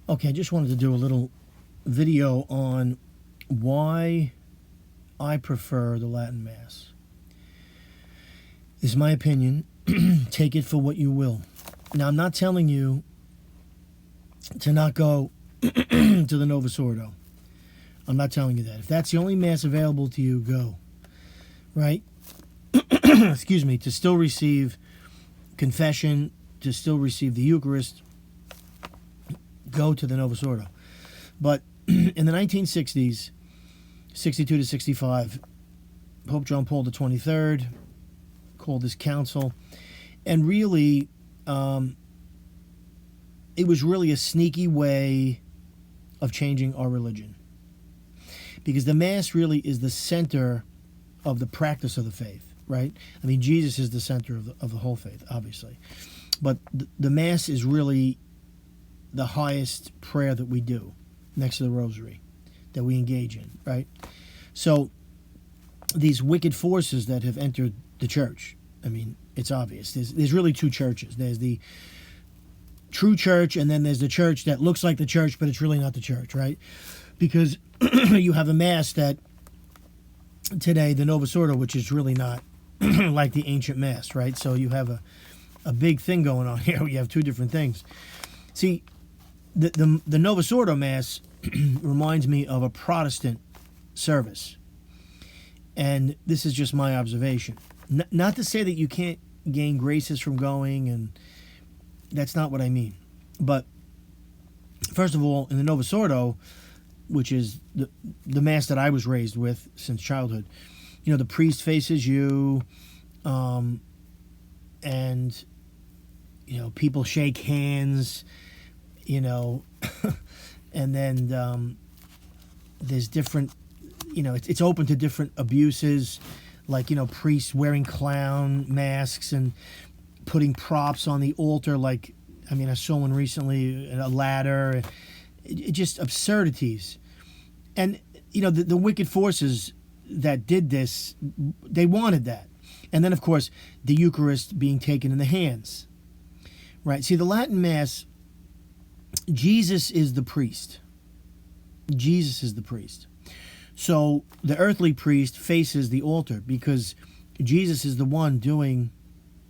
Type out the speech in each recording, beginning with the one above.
Okay, I just wanted to do a little video on why I prefer the Latin Mass. This is my opinion. Take it for what you will. Now, I'm not telling you to not go to the Novus Ordo. I'm not telling you that. If that's the only Mass available to you, go. Right? Excuse me, to still receive confession, to still receive the Eucharist, go to the Novus Ordo. But in the 1960s, 62 to 65, Pope John Paul XXIII called this council, and really, it was really a sneaky way of changing our religion, because the Mass really is the center of the practice of the faith, right? I mean, Jesus is the center of the whole faith, obviously, but the Mass is really the highest prayer that we do, next to the Rosary, that we engage in, right? So these wicked forces that have entered the church, I mean, it's obvious. There's really two churches. There's the true church, and then there's the church that looks like the church, but it's really not the church, right? Because you have a Mass that today, the Novus Ordo, which is really not like the ancient Mass, right? So you have a big thing going on here. You have two different things. See, the Novus Ordo Mass reminds me of a Protestant service. And this is just my observation. Not to say that you can't gain graces from going, and that's not what I mean. But first of all, in the Novus Ordo, which is the Mass that I was raised with since childhood, you know, the priest faces you, and, you know, people shake hands, you know, and then there's different, you know, it's open to different abuses, like, you know, priests wearing clown masks and putting props on the altar, like, I mean, I saw one recently, a ladder, it just absurdities. And, you know, the wicked forces that did this, they wanted that. And then, of course, the Eucharist being taken in the hands, right? See, the Latin Mass, Jesus is the priest. Jesus is the priest. So the earthly priest faces the altar because Jesus is the one doing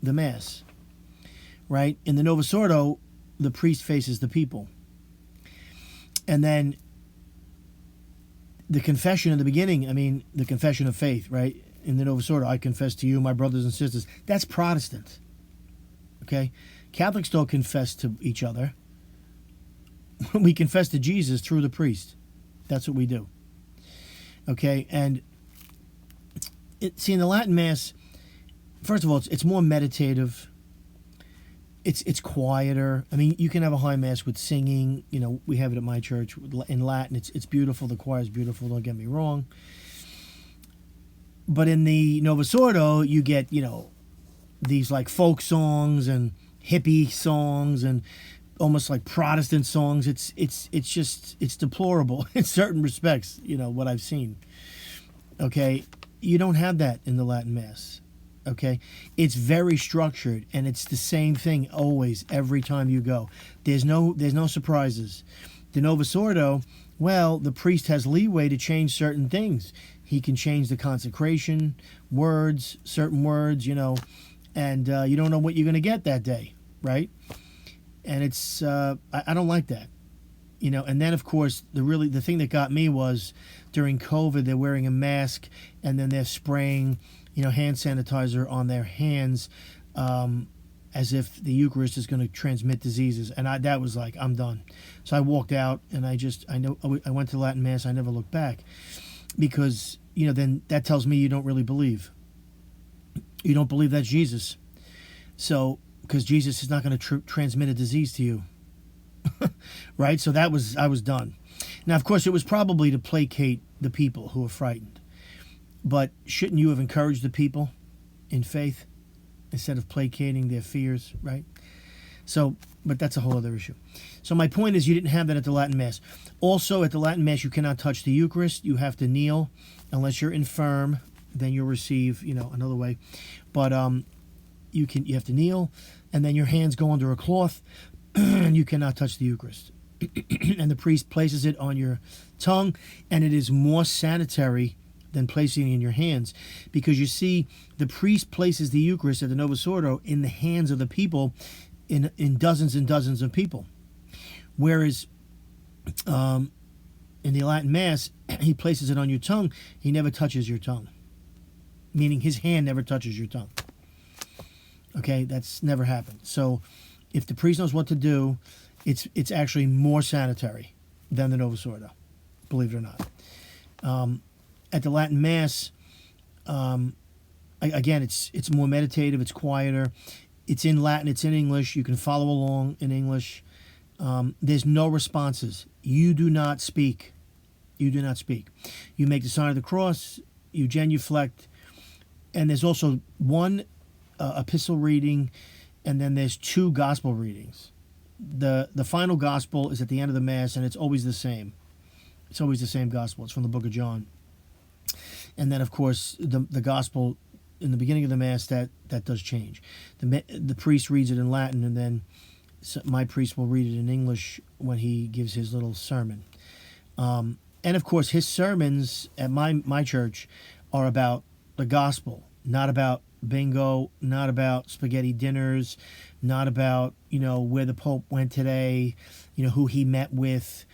the Mass, right? In the Novus Ordo, the priest faces the people. And then the confession in the beginning, I mean, the confession of faith, right? In the Novus Ordo, I confess to you, my brothers and sisters. That's Protestant, okay? Catholics don't confess to each other. We confess to Jesus through the priest. That's what we do. Okay, and see, in the Latin Mass, first of all, it's more meditative. It's quieter. I mean, you can have a high Mass with singing. You know, we have it at my church in Latin. It's beautiful. The choir is beautiful. Don't get me wrong. But in the Novus Ordo, you get, you know, these like folk songs and hippie songs and almost like Protestant songs. It's deplorable in certain respects, you know, what I've seen. Okay, you don't have that in the Latin Mass. Okay, it's very structured, and it's the same thing always, every time you go. There's no surprises. The Novus Ordo, well, the priest has leeway to change certain things. He can change the consecration words, certain words, you know, and you don't know what you're going to get that day, right? And it's I don't like that, you know. And then, of course, the thing that got me was during COVID, they're wearing a mask and then they're spraying, you know, hand sanitizer on their hands, as if the Eucharist is going to transmit diseases. And that was like, I'm done. So I walked out, and I went to Latin Mass. I never looked back, because, you know, then that tells me you don't really believe. You don't believe that's Jesus. So, because Jesus is not going to transmit a disease to you. Right? So I was done. Now, of course, it was probably to placate the people who were frightened. But shouldn't you have encouraged the people in faith instead of placating their fears, right? So, but that's a whole other issue. So my point is, you didn't have that at the Latin Mass. Also, at the Latin Mass, you cannot touch the Eucharist. You have to kneel. Unless you're infirm, then you'll receive, you know, another way. But you have to kneel, and then your hands go under a cloth, and you cannot touch the Eucharist. and the priest places it on your tongue, and it is more sanitary than placing it in your hands, because you see, the priest places the Eucharist at the Novus Ordo in the hands of the people, in dozens and dozens of people, whereas in the Latin Mass, he places it on your tongue. He never touches your tongue, meaning his hand never touches your tongue. Okay, that's never happened. So if the priest knows what to do, it's actually more sanitary than the Novus Ordo, believe it or not. At the Latin Mass, again, it's more meditative, it's quieter, it's in Latin, it's in English. You can follow along in English. There's no responses. You do not speak. You do not speak. You make the sign of the cross, you genuflect, and there's also one epistle reading, and then there's 2 gospel readings. The final gospel is at the end of the Mass, and it's always the same. It's always the same gospel. It's from the book of John. And then, of course, the gospel in the beginning of the Mass, that does change. The priest reads it in Latin, and then my priest will read it in English when he gives his little sermon. And, of course, his sermons at my church are about the gospel, not about bingo, not about spaghetti dinners, not about, where the Pope went today, who he met with,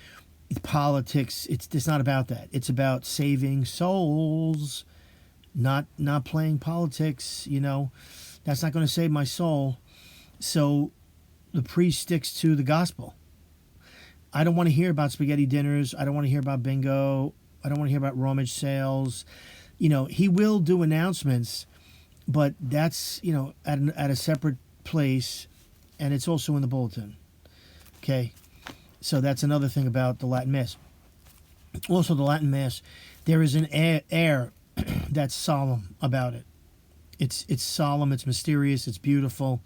politics. It's not about that. It's about saving souls, not playing politics. That's not going to save my soul. So the priest sticks to the gospel. I don't want to hear about spaghetti dinners. I don't want to hear about bingo. I don't want to hear about rummage sales. He will do announcements, but that's at a separate place, and it's also in the bulletin. Okay. So that's another thing about the Latin Mass. Also, the Latin Mass, there is an air that's solemn about it. It's solemn, it's mysterious, it's beautiful.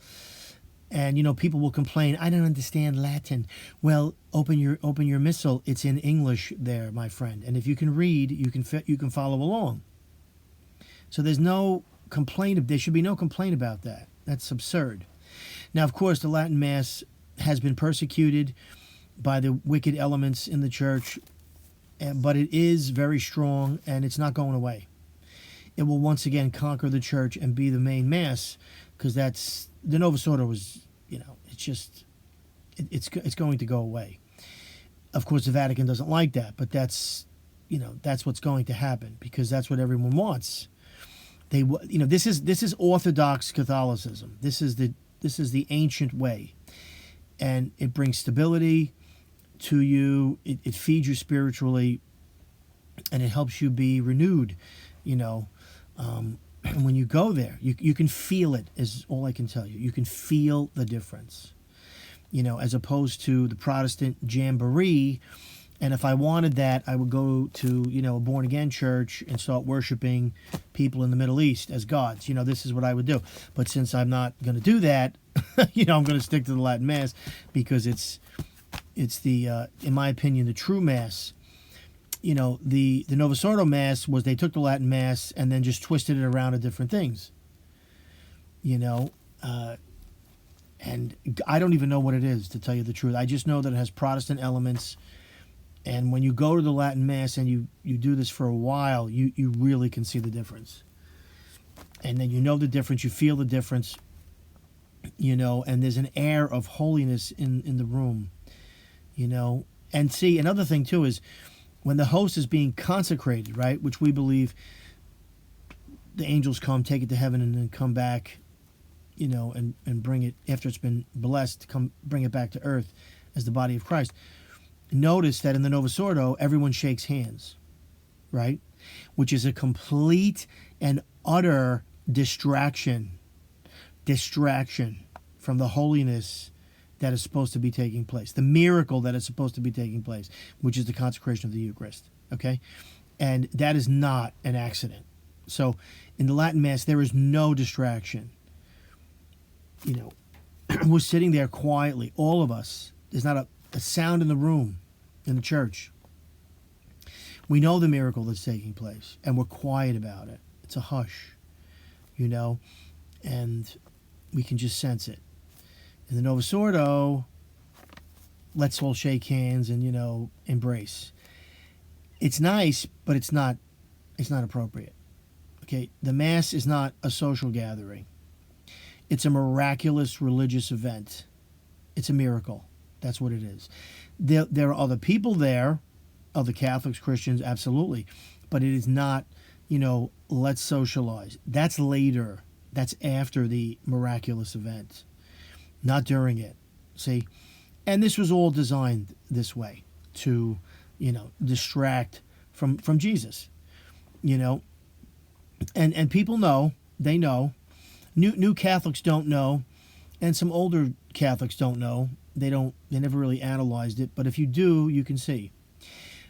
And, people will complain, I don't understand Latin. Well, open your missal. It's in English there, my friend. And if you can read, you can follow along. So there's no complaint. There should be no complaint about that. That's absurd. Now, of course, the Latin Mass has been persecuted by the wicked elements in the church, but it is very strong, and it's not going away. It will once again conquer the church and be the main Mass, because that's the Novus Ordo was, it's going to go away. Of course, the Vatican doesn't like that, but that's what's going to happen, because that's what everyone wants. This is Orthodox Catholicism. This is the ancient way, and it brings stability to you. It feeds you spiritually, and it helps you be renewed. And when you go there, you can feel it, is all I can tell you. You can feel the difference, as opposed to the Protestant jamboree. And if I wanted that, I would go to, a born-again church and start worshiping people in the Middle East as gods. This is what I would do. But since I'm not going to do that, I'm going to stick to the Latin Mass, because it's the, in my opinion, the true Mass. The Novus Ordo Mass was, they took the Latin Mass and then just twisted it around to different things. And I don't even know what it is, to tell you the truth. I just know that it has Protestant elements. And when you go to the Latin Mass and you do this for a while, you really can see the difference. And then the difference, you feel the difference, and there's an air of holiness in the room, And see, another thing too is, when the host is being consecrated, right, which we believe the angels come, take it to heaven, and then come back, and bring it, after it's been blessed, bring it back to earth as the body of Christ. Notice that in the Novus Ordo, everyone shakes hands, right? Which is a complete and utter distraction from the holiness that is supposed to be taking place, the miracle that is supposed to be taking place, which is the consecration of the Eucharist, okay? And that is not an accident. So in the Latin Mass, there is no distraction. We're sitting there quietly, all of us. There's not a sound in the room, in the church. We know the miracle that's taking place, and we're quiet about it. It's a hush, and we can just sense it. In the Novus Ordo, let's all shake hands and embrace. It's nice, but it's not appropriate. Okay, the Mass is not a social gathering. It's a miraculous religious event. It's a miracle. That's what it is. There are other people there, other Catholics, Christians, absolutely, but it is not, let's socialize. That's later. That's after the miraculous event, not during it. See? And this was all designed this way to, distract from Jesus, And people know, they know. New Catholics don't know, and some older Catholics don't know. They never really analyzed it, but if you do, you can see.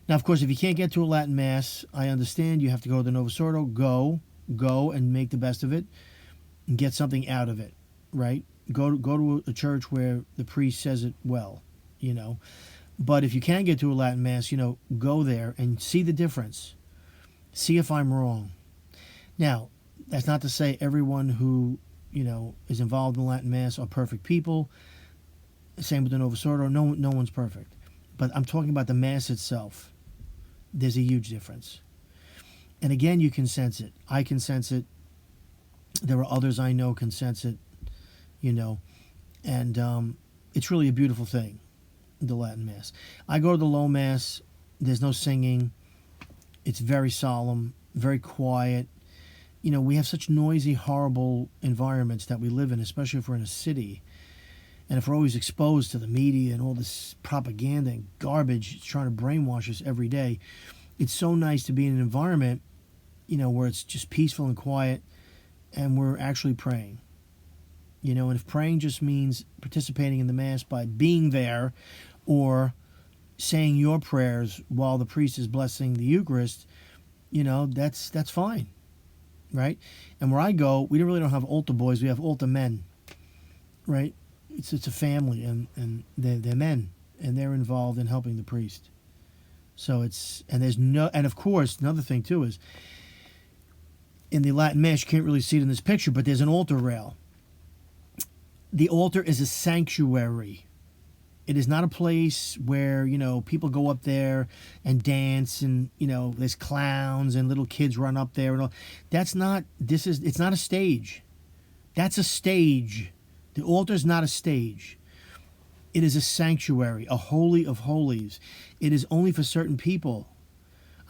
Now, of course, if you can't get to a Latin Mass, I understand you have to go to the Novus Ordo. Go and make the best of it and get something out of it, right? Go to a church where the priest says it well, But if you can get to a Latin Mass, go there and see the difference. See if I'm wrong. Now, that's not to say everyone who, is involved in Latin Mass are perfect people. Same with the Novus Ordo. No one's perfect. But I'm talking about the Mass itself. There's a huge difference. And again, you can sense it. I can sense it. There are others I know can sense it, And it's really a beautiful thing, the Latin Mass. I go to the Low Mass. There's no singing. It's very solemn, very quiet. We have such noisy, horrible environments that we live in, especially if we're in a city. And if we're always exposed to the media and all this propaganda and garbage trying to brainwash us every day, it's so nice to be in an environment, where it's just peaceful and quiet and we're actually praying. And if praying just means participating in the Mass by being there or saying your prayers while the priest is blessing the Eucharist, that's fine. Right? And where I go, we really don't have altar boys. We have altar men. Right? It's a family, and they're men, and they're involved in helping the priest. So and of course, another thing too is, in the Latin Mass, you can't really see it in this picture, but there's an altar rail. The altar is a sanctuary. It is not a place where, people go up there and dance and, there's clowns and little kids run up there and all. It's not a stage. That's a stage. The altar is not a stage. It is a sanctuary, a holy of holies. It is only for certain people.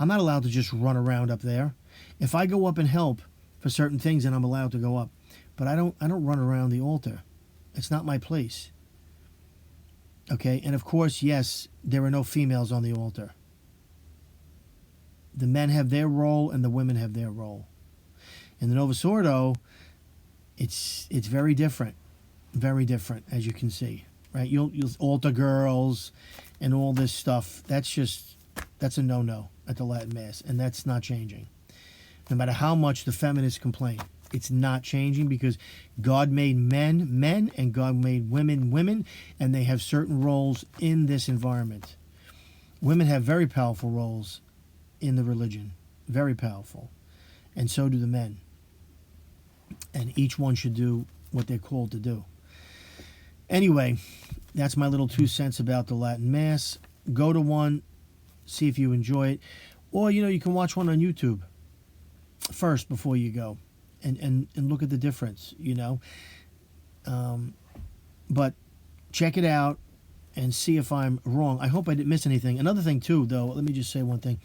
I'm not allowed to just run around up there. If I go up and help for certain things, then I'm allowed to go up. But I don't run around the altar. It's not my place. Okay, and of course, yes, there are no females on the altar. The men have their role and the women have their role. In the Novus Ordo, it's very different, as you can see, right? You'll altar girls and all this stuff. That's a no-no at the Latin Mass, and that's not changing. No matter how much the feminists complain, it's not changing because God made men, and God made women, and they have certain roles in this environment. Women have very powerful roles in the religion, very powerful, and so do the men. And each one should do what they're called to do. Anyway, that's my little 2 cents about the Latin Mass. Go to one, see if you enjoy it, or you can watch one on YouTube first before you go. And look at the difference, But check it out and see if I'm wrong. I hope I didn't miss anything. Another thing, too, though, let me just say one thing,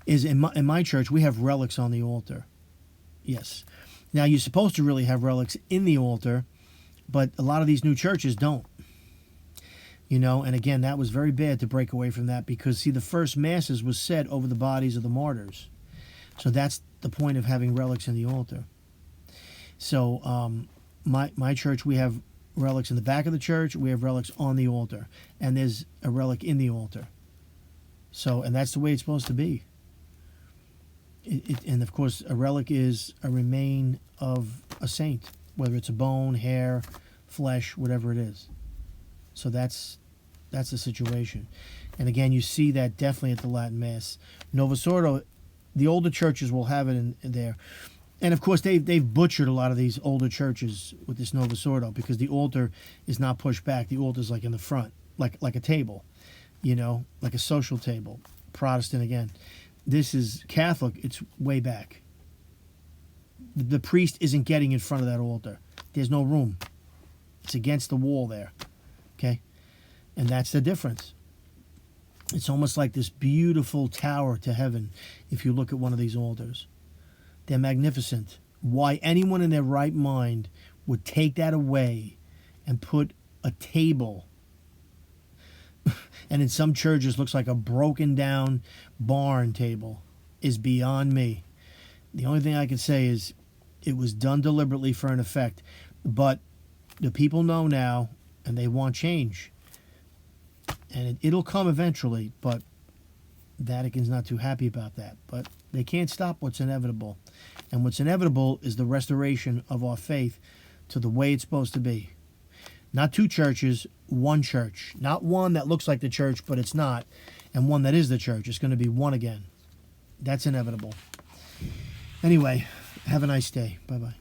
is in my church, we have relics on the altar. Yes. Now, you're supposed to really have relics in the altar, but a lot of these new churches don't. And again, that was very bad to break away from that because, see, the first Masses was said over the bodies of the martyrs. So that's the point of having relics in the altar. So my church, we have relics in the back of the church. We have relics on the altar. And there's a relic in the altar. So, and that's the way it's supposed to be. And of course, a relic is a remain of a saint, whether it's a bone, hair, flesh, whatever it is. So that's the situation. And again, you see that definitely at the Latin Mass. Novus Ordo, the older churches will have it in there. And of course, they've butchered a lot of these older churches with this Novus Ordo because the altar is not pushed back. The altar is like in the front. like a table, like a social table. Protestant again. This is Catholic. It's way back. The priest isn't getting in front of that altar. There's no room. It's against the wall there. Okay? And that's the difference. It's almost like this beautiful tower to heaven if you look at one of these altars. They're magnificent. Why anyone in their right mind would take that away and put a table, and in some churches looks like a broken down barn table, is beyond me. The only thing I can say is it was done deliberately for an effect, but the people know now and they want change. And it'll come eventually, but Vatican's not too happy about that. But they can't stop what's inevitable. And what's inevitable is the restoration of our faith to the way it's supposed to be. Not two churches, one church. Not one that looks like the church, but it's not, and one that is the church. It's going to be one again. That's inevitable. Anyway, have a nice day. Bye-bye.